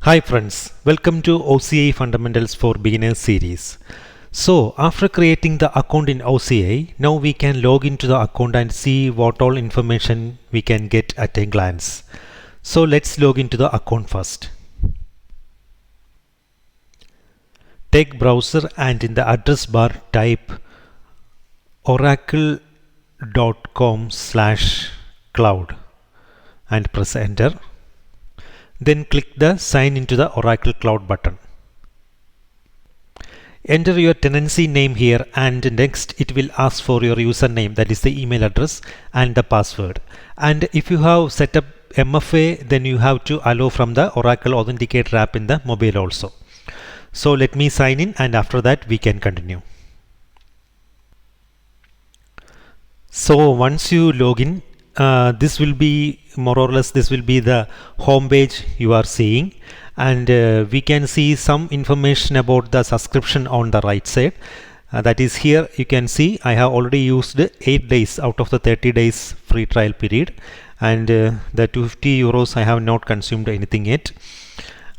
Hi friends, welcome to OCI Fundamentals for Beginners series. So after creating the account in OCI, now we can log into the account and see what all information we can get at a glance. So let's log into the account first. Take browser and in the address bar type oracle.com/cloud and press enter. Then click the sign into the Oracle Cloud button. Enter your tenancy name here and next it will ask for your username, that is the email address, and the password. And if you have set up MFA, then you have to allow from the Oracle Authenticator app in the mobile also. So let me sign in and after that we can continue. So once you log in, this will be more or less the home page you are seeing, and we can see some information about the subscription on the right side. That is, here you can see I have already used 8 days out of the 30 days free trial period, and the 250 euros I have not consumed anything yet.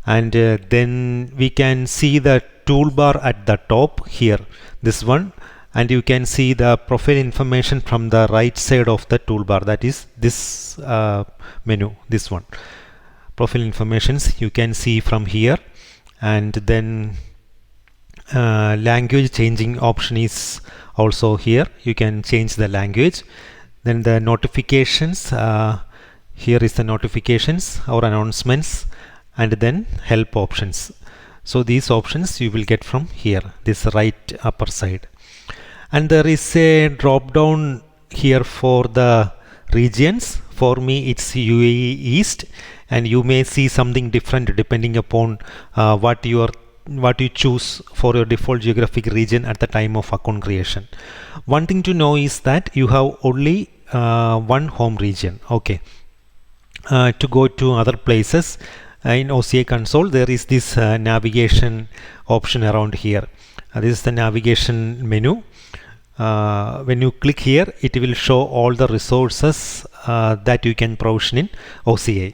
And then we can see the toolbar at the top here, this one, and you can see the profile information from the right side of the toolbar, that is this menu, this one. Profile informations you can see from here, and then language changing option is also here. You can change the language. Then the notifications, here is the notifications or announcements, and then help options. So these options you will get from here, this right upper side. And there is a drop down here for the regions. For me it's UAE East, and you may see something different depending upon what you choose for your default geographic region at the time of account creation. One thing to know is that you have only one home region. Okay, to go to other places in OCI console, there is this navigation option around here. This is the navigation menu. When you click here, it will show all the resources that you can provision in OCI.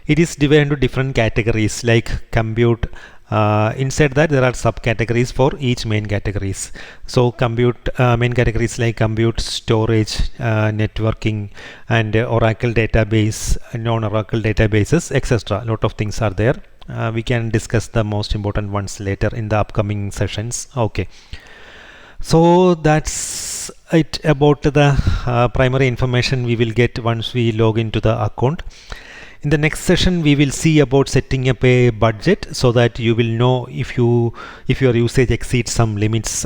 It is divided into different categories like compute. Inside that there are subcategories for each main categories. So compute main categories like compute, storage, networking, and Oracle database, non-Oracle databases, etc. A lot of things are there. We can discuss the most important ones later in the upcoming sessions. Okay. So that's it about the primary information we will get once we log into the account. In the next session we will see about setting up a budget so that you will know if your usage exceeds some limits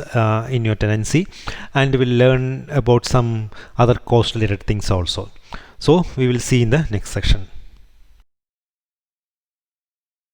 in your tenancy, and we'll learn about some other cost related things also. So we will see in the next section.